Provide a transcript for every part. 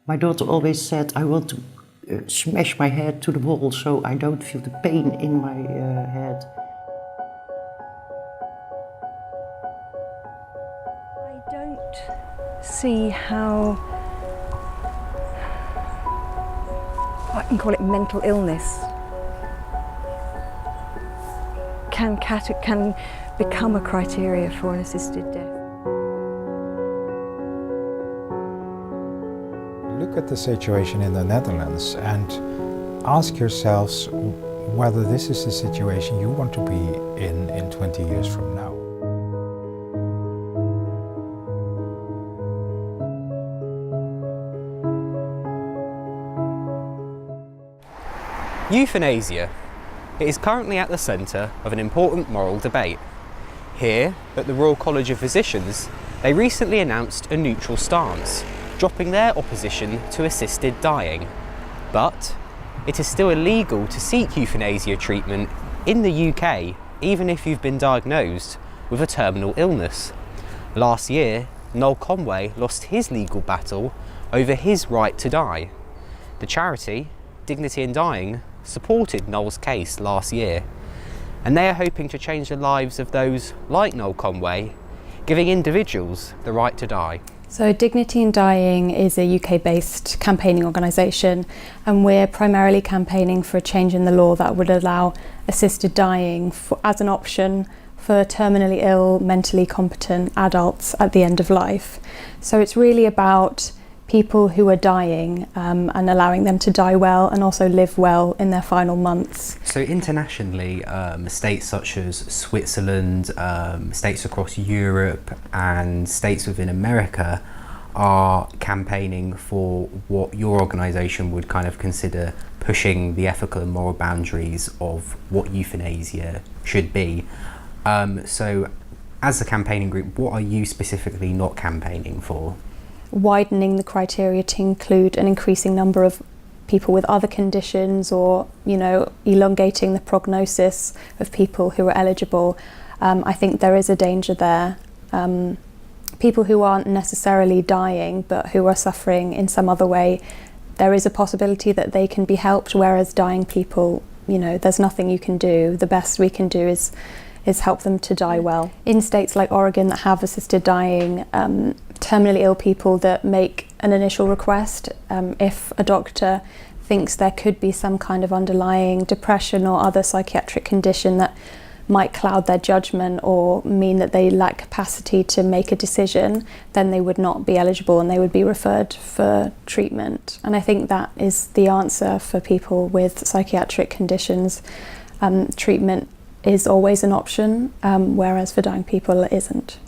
My daughter always said, I want to smash my head to the wall so I don't feel the pain in my head. I don't see how, I can call it mental illness, can become a criteria for an assisted death. Look at the situation in the Netherlands and ask yourselves whether this is the situation you want to be in 20 years from now. Euthanasia. It is currently at the centre of an important moral debate. Here, at the Royal College of Physicians, they recently announced a neutral stance, dropping their opposition to assisted dying. But it is still illegal to seek euthanasia treatment in the UK, even if you've been diagnosed with a terminal illness. Last year, Noel Conway lost his legal battle over his right to die. The charity, Dignity in Dying, supported Noel's case last year, and they are hoping to change the lives of those like Noel Conway, giving individuals the right to die. So Dignity in Dying is a UK-based campaigning organisation, and we're primarily campaigning for a change in the law that would allow assisted dying as an option for terminally ill, mentally competent adults at the end of life. So it's really about people who are dying and allowing them to die well and also live well in their final months. So internationally, states such as Switzerland, states across Europe and states within America are campaigning for what your organisation would kind of consider pushing the ethical and moral boundaries of what euthanasia should be. So as a campaigning group, what are you specifically not campaigning for? Widening the criteria to include an increasing number of people with other conditions, or elongating the prognosis of people who are eligible. I think there is a danger there. People who aren't necessarily dying but who are suffering in some other way, there is a possibility that they can be helped, whereas dying people, there's nothing you can do. The best we can do is help them to die well. In states like Oregon that have assisted dying, terminally ill people that make an initial request, if a doctor thinks there could be some kind of underlying depression or other psychiatric condition that might cloud their judgment or mean that they lack capacity to make a decision, then they would not be eligible and they would be referred for treatment. And I think that is the answer for people with psychiatric conditions. Treatment is always an option, whereas for dying people it isn't.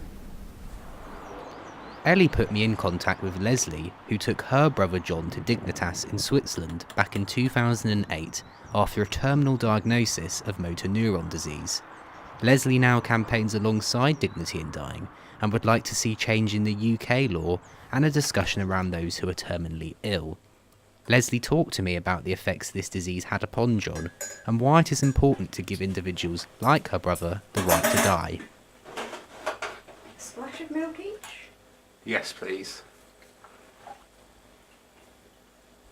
Ellie put me in contact with Leslie, who took her brother John to Dignitas in Switzerland back in 2008 after a terminal diagnosis of motor neuron disease. Leslie now campaigns alongside Dignity in Dying and would like to see change in the UK law and a discussion around those who are terminally ill. Leslie talked to me about the effects this disease had upon John and why it is important to give individuals like her brother the right to die. A splash of milk each? Yes, please.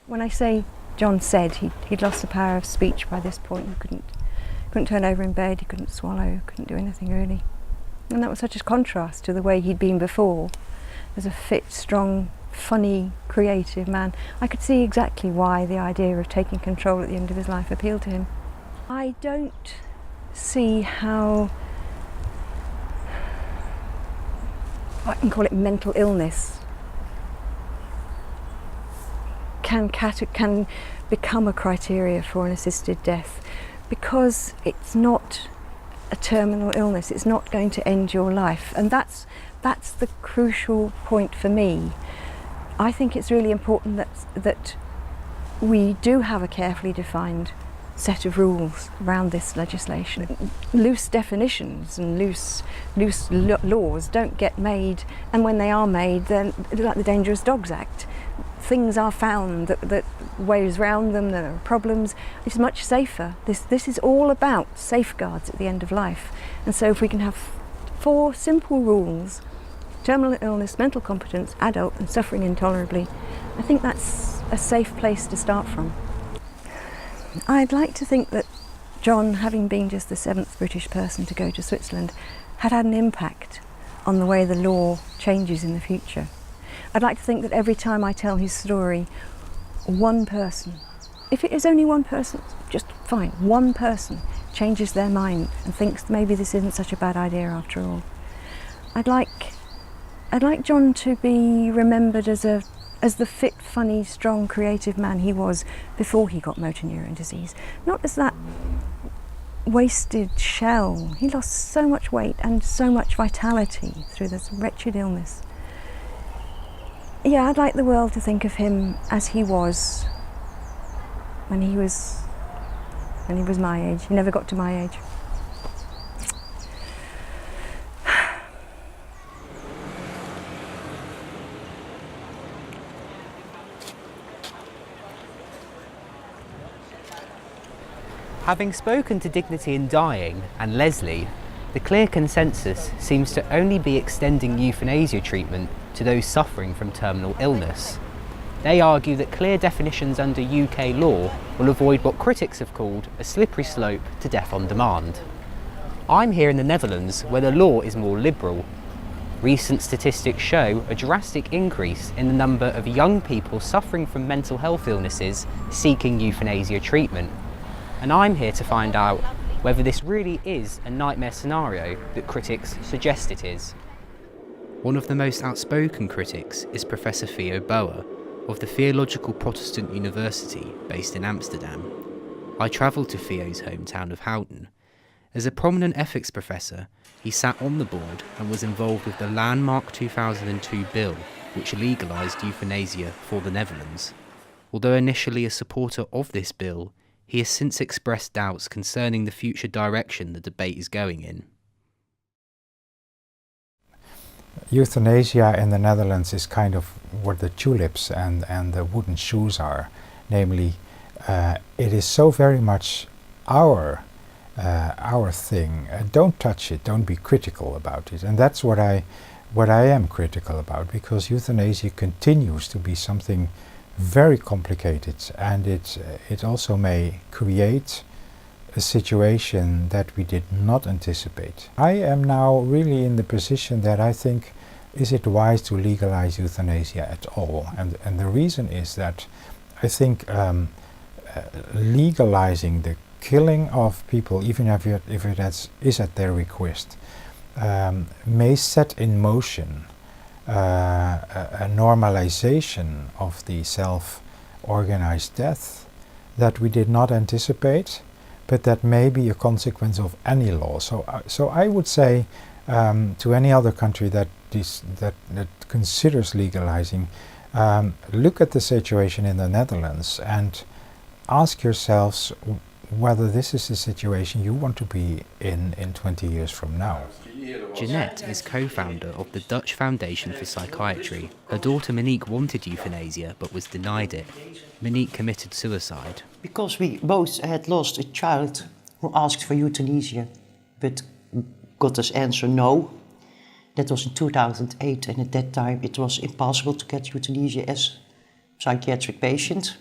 When I say John said he'd lost the power of speech by this point, he couldn't turn over in bed, he couldn't swallow, couldn't do anything really. And that was such a contrast to the way he'd been before, as a fit, strong, funny, creative man. I could see exactly why the idea of taking control at the end of his life appealed to him. I don't see how, I can call it mental illness, can become a criteria for an assisted death, because it's not a terminal illness, it's not going to end your life, and that's the crucial point for me. I think it's really important that we do have a carefully defined set of rules around this legislation. Loose definitions and loose laws don't get made, and when they are made, then like the Dangerous Dogs Act, things are found that ways around them, there are problems. It's much safer. This is all about safeguards at the end of life, and so if we can have 4 simple rules: terminal illness, mental competence, adult, and suffering intolerably, I think that's a safe place to start from. I'd like to think that John, having been just the 7th British person to go to Switzerland, had an impact on the way the law changes in the future. I'd like to think that every time I tell his story, one person, if it is only one person, just fine, one person changes their mind and thinks maybe this isn't such a bad idea after all. I'd like John to be remembered as the fit, funny, strong, creative man he was before he got motor neurone disease. Not as that wasted shell. He lost so much weight and so much vitality through this wretched illness. Yeah, I'd like the world to think of him as he was when he was my age. He never got to my age. Having spoken to Dignity in Dying and Leslie, the clear consensus seems to only be extending euthanasia treatment to those suffering from terminal illness. They argue that clear definitions under UK law will avoid what critics have called a slippery slope to death on demand. I'm here in the Netherlands, where the law is more liberal. Recent statistics show a drastic increase in the number of young people suffering from mental health illnesses seeking euthanasia treatment. And I'm here to find out whether this really is a nightmare scenario that critics suggest it is. One of the most outspoken critics is Professor Theo Boer of the Theological Protestant University based in Amsterdam. I travelled to Theo's hometown of Houten. As a prominent ethics professor, he sat on the board and was involved with the landmark 2002 bill which legalised euthanasia for the Netherlands. Although initially a supporter of this bill, he has since expressed doubts concerning the future direction the debate is going in. Euthanasia in the Netherlands is kind of what the tulips and the wooden shoes are. Namely, it is so very much our thing. Don't touch it, don't be critical about it. And that's what I am critical about, because euthanasia continues to be something very complicated, and it also may create a situation that we did not anticipate. I am now really in the position that I think, is it wise to legalize euthanasia at all? And the reason is that I think legalizing the killing of people, even if it is at their request, may set in motion a normalization of the self-organized death that we did not anticipate, but that may be a consequence of any law. So I would say to any other country that considers legalizing, look at the situation in the Netherlands and ask yourselves whether this is the situation you want to be in 20 years from now. Jeanette is co-founder of the Dutch Foundation for Psychiatry. Her daughter Monique wanted euthanasia but was denied it. Monique committed suicide. Because we both had lost a child who asked for euthanasia, but got as answer no. That was in 2008, and at that time it was impossible to get euthanasia as psychiatric patient,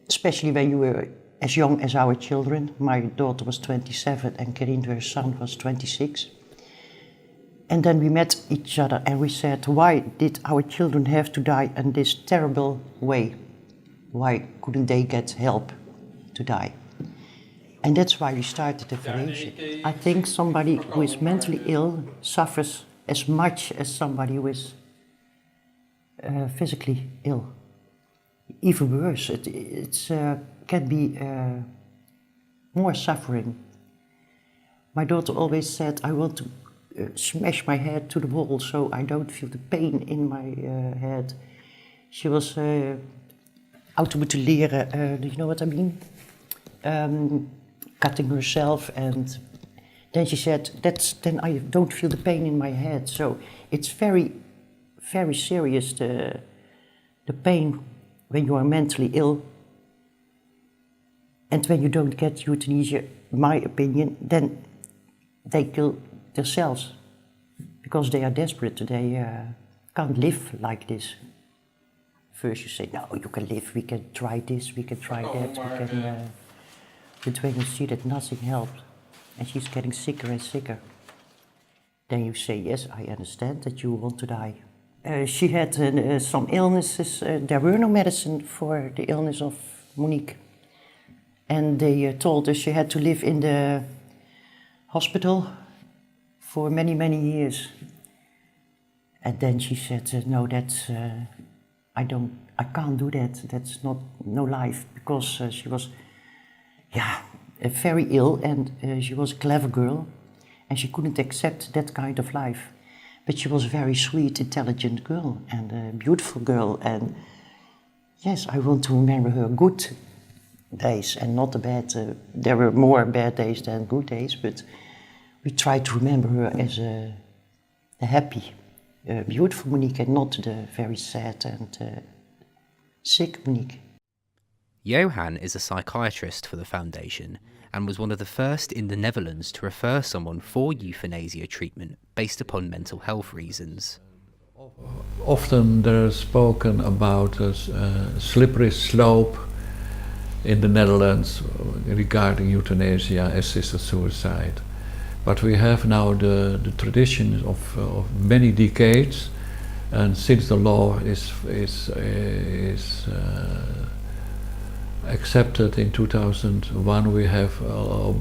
especially when you were as young as our children. My daughter was 27 and Karin, her son, was 26. And then we met each other and we said, why did our children have to die in this terrible way? Why couldn't they get help to die? And that's why we started the foundation. I think somebody who is mentally ill suffers as much as somebody who is physically ill. Even worse, it can be more suffering. My daughter always said, I want to smash my head to the wall so I don't feel the pain in my head. She was automutileren, do you know what I mean? Cutting herself, and then she said, then I don't feel the pain in my head. So it's very, very serious, the pain when you are mentally ill. And when you don't get euthanasia, in my opinion, then they kill themselves because they are desperate. They can't live like this. First you say, no, you can live, we can try this, we can try that, we can... But when you see that nothing helped, and she's getting sicker and sicker, then you say, yes, I understand that you want to die. She had some illnesses. There were no medicine for the illness of Monique. And they told her she had to live in the hospital for many, many years. And then she said, no, that's, I can't do that. That's no life, because she was, very ill, and she was a clever girl, and she couldn't accept that kind of life. But she was a very sweet, intelligent girl, and a beautiful girl, and yes, I want to remember her good days and not the bad. There were more bad days than good days, but we try to remember her as a happy, beautiful Monique, and not the very sad and sick Monique. Johan is a psychiatrist for the foundation and was one of the first in the Netherlands to refer someone for euthanasia treatment based upon mental health reasons. Often there's spoken about a slippery slope in the Netherlands regarding euthanasia, assisted suicide. But we have now the tradition of many decades, and since the law is accepted in 2001, we have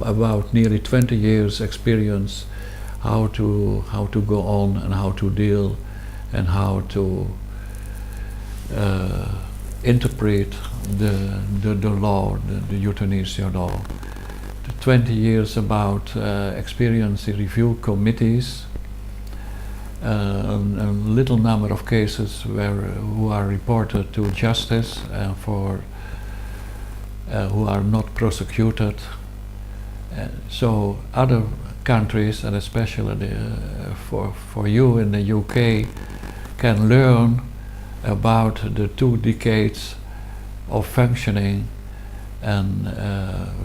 about nearly 20 years experience how to go on and how to deal and how to interpret the law, the euthanasia law. 20 years about experience in review committees, a little number of cases who are reported to justice who are not prosecuted. So other countries, and especially for you in the UK, can learn about the 2 decades of functioning and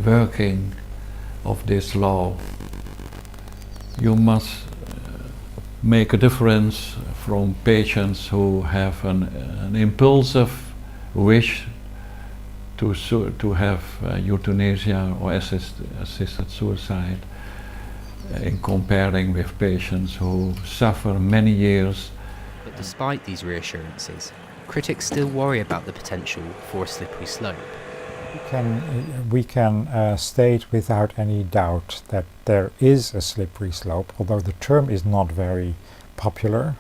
working of this law. You must make a difference from patients who have an impulsive wish to have euthanasia or assisted suicide, in comparing with patients who suffer many years. But despite these reassurances, critics still worry about the potential for a slippery slope. We can state without any doubt that there is a slippery slope, although the term is not very popular.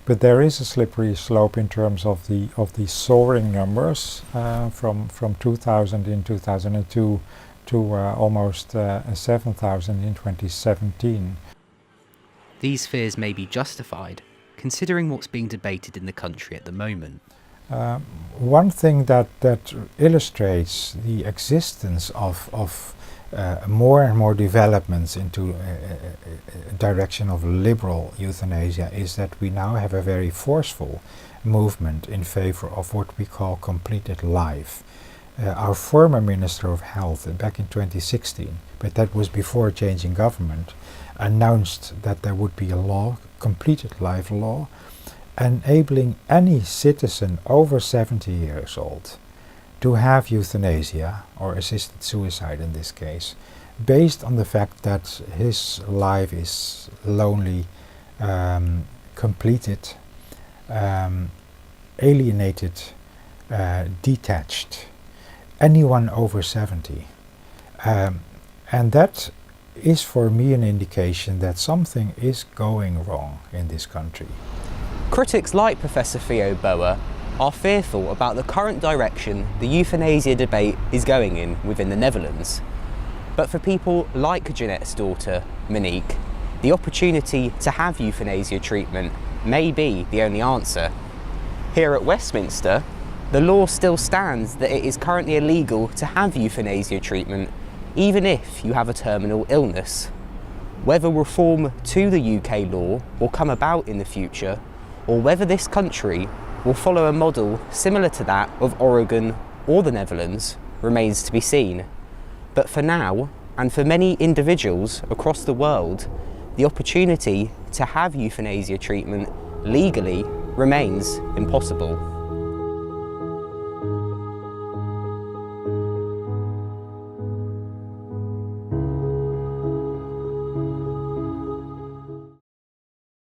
But there is a slippery slope in terms of the soaring numbers from 2,000 in 2002 to almost 7,000 in 2017. These fears may be justified, considering what's being debated in the country at the moment. One thing that illustrates the existence of more and more developments into a direction of liberal euthanasia is that we now have a very forceful movement in favor of what we call completed life. Our former Minister of Health, back in 2016, but that was before changing government, announced that there would be a law, completed life law, enabling any citizen over 70 years old to have euthanasia, or assisted suicide in this case, based on the fact that his life is lonely, completed, alienated, detached. Anyone over 70. And that is for me an indication that something is going wrong in this country. Critics like Professor Theo Boer are fearful about the current direction the euthanasia debate is going in within the Netherlands. But for people like Jeanette's daughter, Monique, the opportunity to have euthanasia treatment may be the only answer. Here at Westminster, the law still stands that it is currently illegal to have euthanasia treatment, even if you have a terminal illness. Whether reform to the UK law will come about in the future, or whether this country will follow a model similar to that of Oregon or the Netherlands, remains to be seen. But for now, and for many individuals across the world, the opportunity to have euthanasia treatment legally remains impossible.